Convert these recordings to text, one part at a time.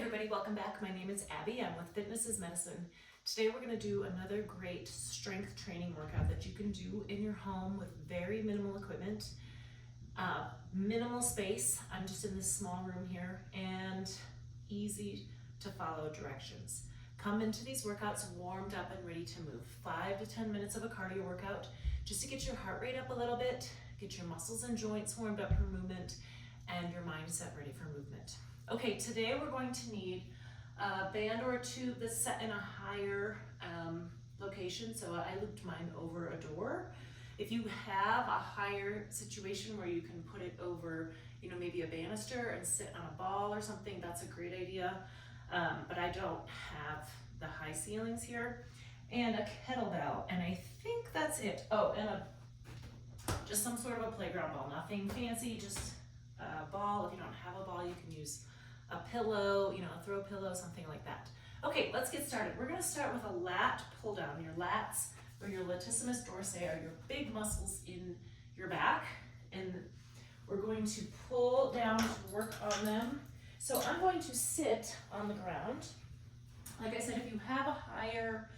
everybody, welcome back. My name is Abby. I'm with Fitness is Medicine. Today we're going to do another great strength training workout that you can do in your home with very minimal equipment, minimal space. I'm just in this small room here, and easy to follow directions. Come into these workouts warmed up and ready to move. 5 to 10 minutes of a cardio workout just to get your heart rate up a little bit, get your muscles and joints warmed up for movement, and your mindset ready for movement. Okay, today we're going to need a band or a tube that's set in a higher location. So I looped mine over a door. If you have a higher situation where you can put it over, maybe a banister and sit on a ball or something, that's a great idea. But I don't have the high ceilings here. And a kettlebell, and I think that's it. Oh, and just some sort of a playground ball, nothing fancy, just a ball. If you don't have a ball, you can use a pillow, a throw pillow, something like that. Okay, let's get started. We're gonna start with a lat pull down. Your lats, or your latissimus dorsi, are your big muscles in your back, and we're going to pull down to work on them. So I'm going to sit on the ground. Like I said, if you have a higher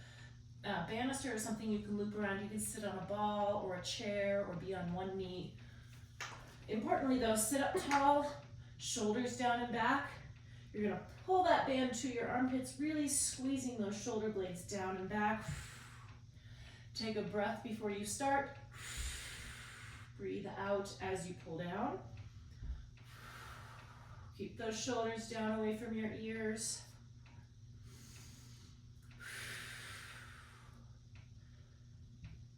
banister or something you can loop around, you can sit on a ball or a chair or be on one knee. Importantly though, sit up tall, shoulders down and back. You're gonna pull that band to your armpits, really squeezing those shoulder blades down and back. Take a breath before you start. Breathe out as you pull down. Keep those shoulders down away from your ears.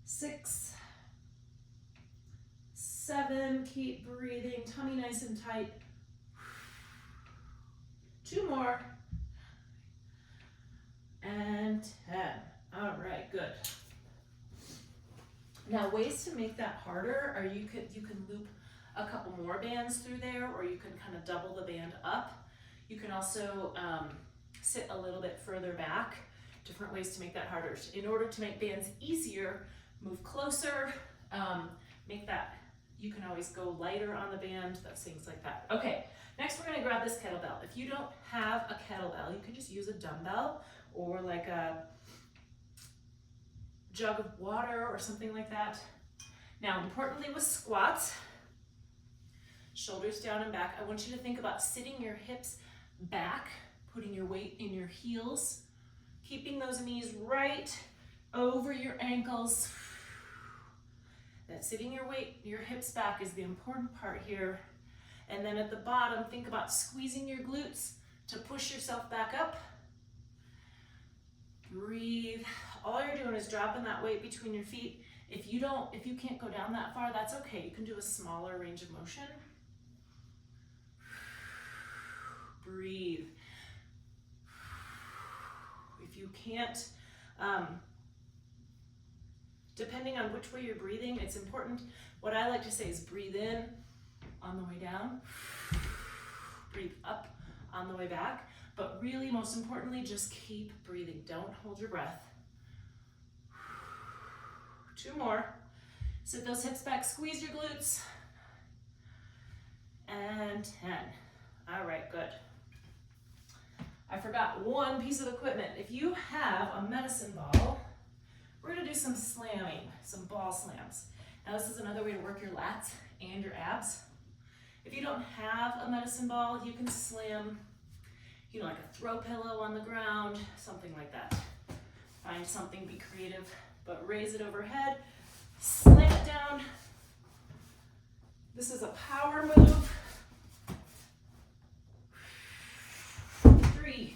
6, 7, keep breathing, tummy nice and tight. 2 more. And 10. All right, good. Now, ways to make that harder are you can loop a couple more bands through there, or you can kind of double the band up. You can also sit a little bit further back. Different ways to make that harder. In order to make bands easier, move closer, make that, you can always go lighter on the band, things like that. Okay, next we're gonna grab this kettlebell. If you don't have a kettlebell, you can just use a dumbbell or like a jug of water or something like that. Now, importantly with squats, shoulders down and back, I want you to think about sitting your hips back, putting your weight in your heels, keeping those knees right over your ankles. That sitting your hips back is the important part here. And then at the bottom, think about squeezing your glutes to push yourself back up. Breathe. All you're doing is dropping that weight between your feet. If you can't go down that far, that's okay. You can do a smaller range of motion. Breathe. If you can't, depending on which way you're breathing, it's important. What I like to say is breathe in on the way down, breathe up on the way back, but really, most importantly, just keep breathing. Don't hold your breath. 2 more. Sit those hips back, squeeze your glutes. And 10. All right, good. I forgot one piece of equipment. If you have a medicine ball, we're gonna do some slamming, some ball slams. Now this is another way to work your lats and your abs. If you don't have a medicine ball, you can slam, like a throw pillow on the ground, something like that. Find something, be creative, but raise it overhead, slam it down. This is a power move. 3.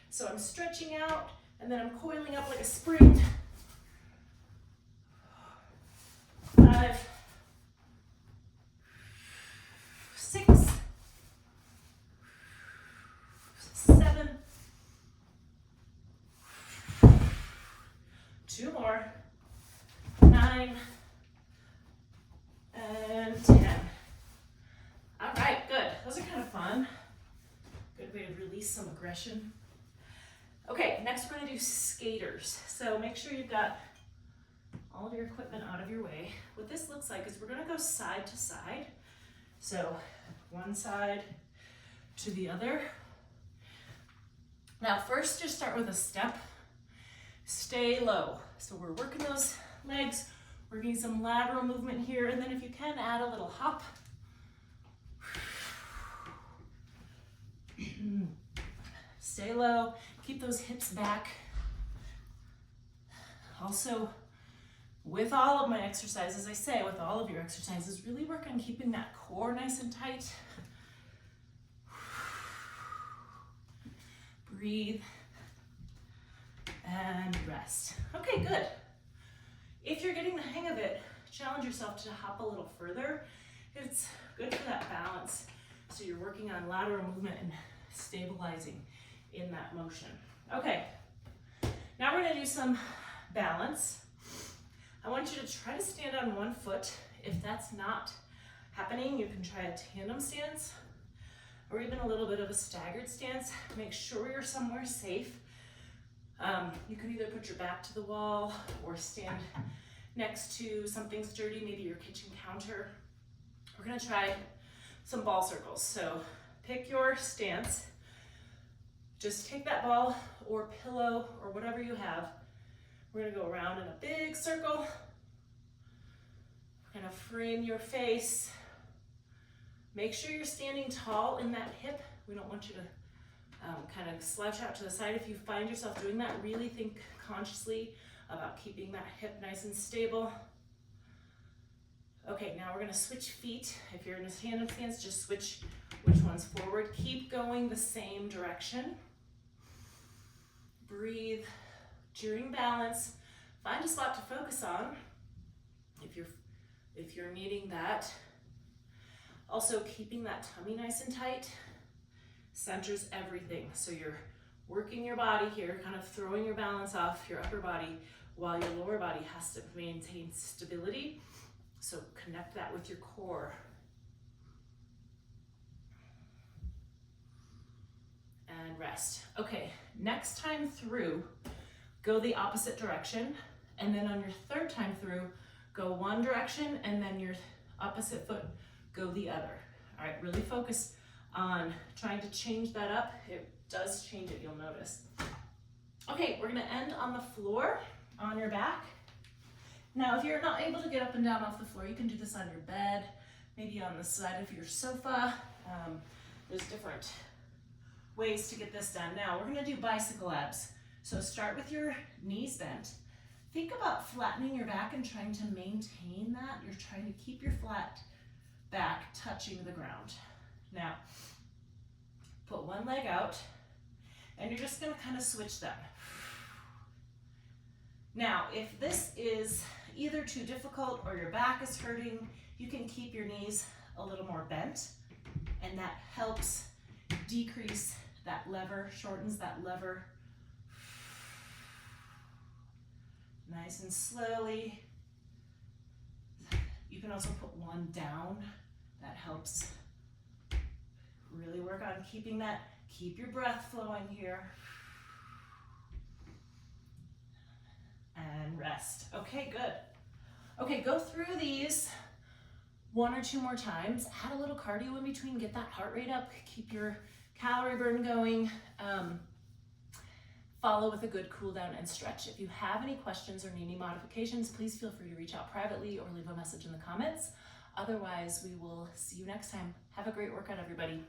So I'm stretching out, and then I'm coiling up like a spring. 5, 6, 7, 2 more, 9, and 10. All right, good. Those are kind of fun. Good way to release some aggression. Okay, next we're gonna do skaters. So make sure you've got all of your equipment out of your way. What this looks like is we're gonna go side to side. So one side to the other. Now first, just start with a step. Stay low. So we're working those legs, working some lateral movement here, and then if you can, add a little hop. Stay low, keep those hips back. Also, with all of my exercises, I say, with all of your exercises, really work on keeping that core nice and tight. Breathe and rest. Okay, good. If you're getting the hang of it, challenge yourself to hop a little further. It's good for that balance. So you're working on lateral movement and stabilizing in that motion. Okay, now we're gonna do some balance. I want you to try to stand on one foot. If that's not happening, you can try a tandem stance or even a little bit of a staggered stance. Make sure you're somewhere safe. You can either put your back to the wall or stand next to something sturdy, maybe your kitchen counter. We're gonna try some ball circles. So pick your stance. Just take that ball or pillow or whatever you have. We're gonna go around in a big circle. We're gonna frame your face. Make sure you're standing tall in that hip. We don't want you to kind of slouch out to the side. If you find yourself doing that, really think consciously about keeping that hip nice and stable. Okay, now we're gonna switch feet. If you're in a tandem stance, just switch which one's forward. Keep going the same direction. Breathe during balance. Find a spot to focus on if you're needing that. Also, keeping that tummy nice and tight centers everything. So you're working your body here, kind of throwing your balance off your upper body while your lower body has to maintain stability. So connect that with your core. And rest. Okay, next time through, go the opposite direction. And then on your third time through, go one direction and then your opposite foot, go the other. All right, really focus on trying to change that up. It does change it, you'll notice. Okay, we're gonna end on the floor, on your back. Now, if you're not able to get up and down off the floor, you can do this on your bed, maybe on the side of your sofa. There's different ways to get this done. Now, we're gonna do bicycle abs. So start with your knees bent. Think about flattening your back and trying to maintain that. You're trying to keep your flat back touching the ground. Now, put one leg out, and you're just gonna kind of switch them. Now, if this is either too difficult or your back is hurting, you can keep your knees a little more bent, and that helps decrease that lever, shortens that lever. Nice and slowly. You can also put one down. That helps really work on keeping that. Keep your breath flowing here. And rest. Okay, good. Okay, go through these one or two more times. Add a little cardio in between. Get that heart rate up. Keep your calorie burn going. Follow with a good cool down and stretch. If you have any questions or need any modifications, please feel free to reach out privately or leave a message in the comments. Otherwise, we will see you next time. Have a great workout, everybody.